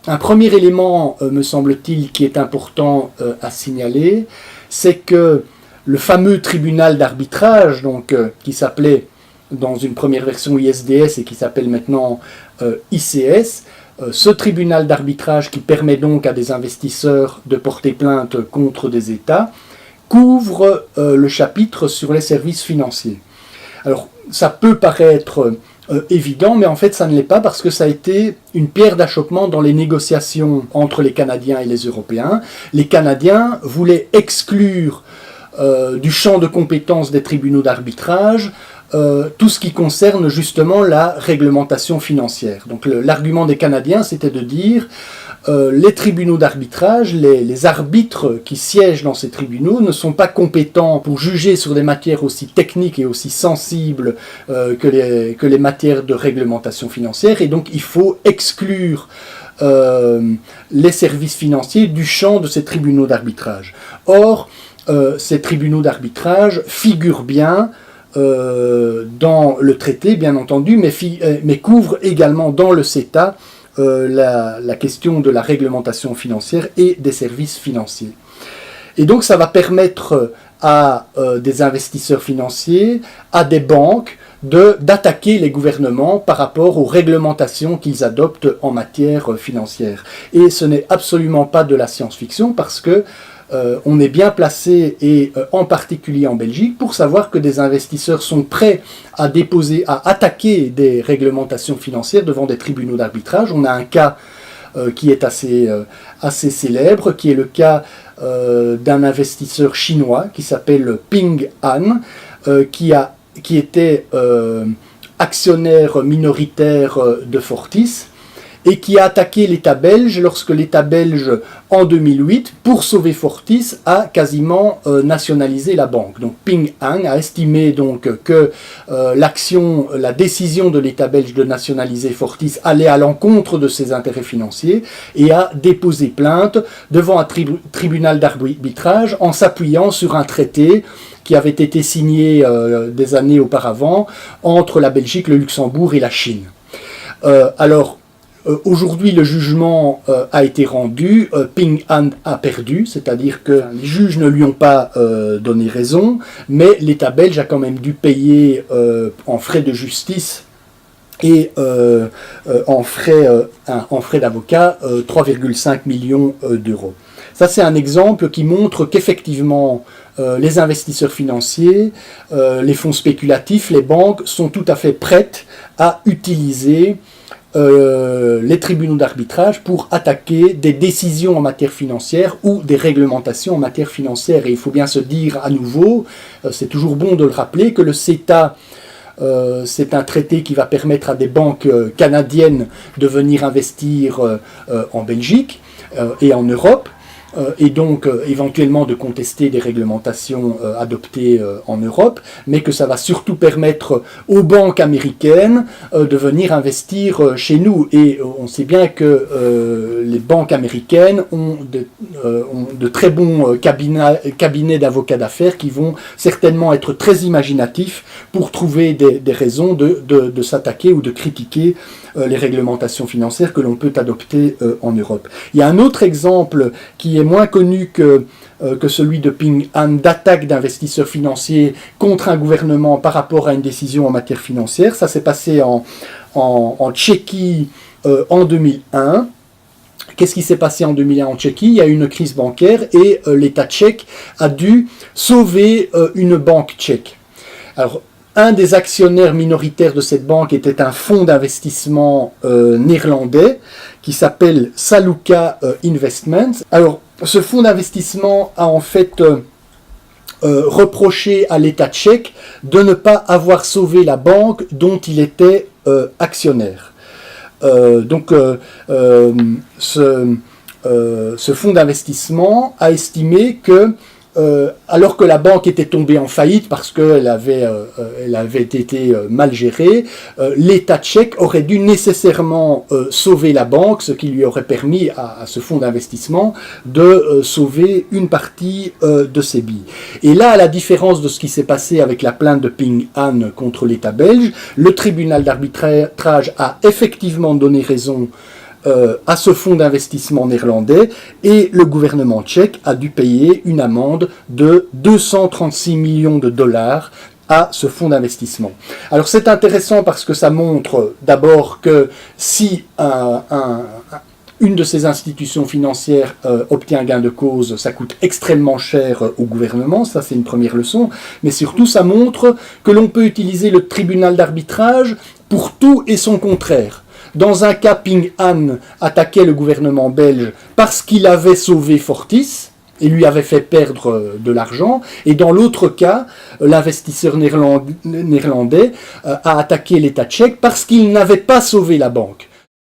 Un premier élément, me semble-t-il, qui est important à signaler, c'est que le fameux tribunal d'arbitrage, donc qui s'appelait dans une première version ISDS et qui s'appelle maintenant ICS, ce tribunal d'arbitrage qui permet donc à des investisseurs de porter plainte contre des États, couvre le chapitre sur les services financiers. Alors, ça peut paraître évident, mais en fait ça ne l'est pas parce que ça a été une pierre d'achoppement dans les négociations entre les Canadiens et les Européens. Les Canadiens voulaient exclure du champ de compétences des tribunaux d'arbitrage tout ce qui concerne justement la réglementation financière. Donc l'argument des Canadiens, c'était de dire les tribunaux d'arbitrage, les arbitres qui siègent dans ces tribunaux ne sont pas compétents pour juger sur des matières aussi techniques et aussi sensibles que les matières de réglementation financière, et donc il faut exclure les services financiers du champ de ces tribunaux d'arbitrage. Or, ces tribunaux d'arbitrage figurent bien dans le traité, bien entendu, mais couvrent également dans le CETA la question de la réglementation financière et des services financiers. Et donc ça va permettre à des investisseurs financiers, à des banques, d'attaquer les gouvernements par rapport aux réglementations qu'ils adoptent en matière financière. Et ce n'est absolument pas de la science-fiction parce que on est bien placé, et en particulier en Belgique, pour savoir que des investisseurs sont prêts à attaquer des réglementations financières devant des tribunaux d'arbitrage. On a un cas qui est assez célèbre, qui est le cas d'un investisseur chinois qui s'appelle Ping An, qui était actionnaire minoritaire de Fortis, et qui a attaqué l'État belge lorsque l'État belge, en 2008, pour sauver Fortis, a quasiment nationalisé la banque. Donc Ping An a estimé donc que la décision de l'État belge de nationaliser Fortis allait à l'encontre de ses intérêts financiers et a déposé plainte devant un tribunal d'arbitrage en s'appuyant sur un traité qui avait été signé des années auparavant entre la Belgique, le Luxembourg et la Chine. Aujourd'hui, le jugement a été rendu, Ping An a perdu, c'est-à-dire que les juges ne lui ont pas donné raison, mais l'État belge a quand même dû payer en frais de justice et en frais d'avocat 3,5 millions d'euros. Ça, c'est un exemple qui montre qu'effectivement, les investisseurs financiers, les fonds spéculatifs, les banques sont tout à fait prêtes à utiliser les tribunaux d'arbitrage pour attaquer des décisions en matière financière ou des réglementations en matière financière. Et il faut bien se dire à nouveau, c'est toujours bon de le rappeler, que le CETA, c'est un traité qui va permettre à des banques canadiennes de venir investir en Belgique et en Europe, et donc éventuellement de contester des réglementations adoptées en Europe, mais que ça va surtout permettre aux banques américaines de venir investir chez nous. Et on sait bien que les banques américaines ont de très bons cabinets d'avocats d'affaires qui vont certainement être très imaginatifs pour trouver des raisons de s'attaquer ou de critiquer les réglementations financières que l'on peut adopter en Europe. Il y a un autre exemple qui est moins connu que celui de Ping An d'attaque d'investisseurs financiers contre un gouvernement par rapport à une décision en matière financière. Ça s'est passé en Tchéquie en 2001. Qu'est-ce qui s'est passé en 2001 en Tchéquie? Il y a eu une crise bancaire et l'État tchèque a dû sauver une banque tchèque. Alors, un des actionnaires minoritaires de cette banque était un fonds d'investissement néerlandais qui s'appelle Saluka Investments. Alors, ce fonds d'investissement a en fait reproché à l'État tchèque de ne pas avoir sauvé la banque dont il était actionnaire. Ce fonds d'investissement a estimé que alors que la banque était tombée en faillite parce qu'elle avait été mal gérée, l'État tchèque aurait dû nécessairement sauver la banque, ce qui lui aurait permis à ce fonds d'investissement de sauver une partie de ses billes. Et là, à la différence de ce qui s'est passé avec la plainte de Ping An contre l'État belge, le tribunal d'arbitrage a effectivement donné raison à ce fonds d'investissement néerlandais et le gouvernement tchèque a dû payer une amende de 236 millions de dollars à ce fonds d'investissement. Alors c'est intéressant parce que ça montre d'abord que si une de ces institutions financières obtient gain de cause, ça coûte extrêmement cher au gouvernement, ça c'est une première leçon, mais surtout ça montre que l'on peut utiliser le tribunal d'arbitrage pour tout et son contraire. Dans un cas, Ping An attaquait le gouvernement belge parce qu'il avait sauvé Fortis et lui avait fait perdre de l'argent, et dans l'autre cas, l'investisseur néerlandais a attaqué l'État tchèque parce qu'il n'avait pas sauvé la banque.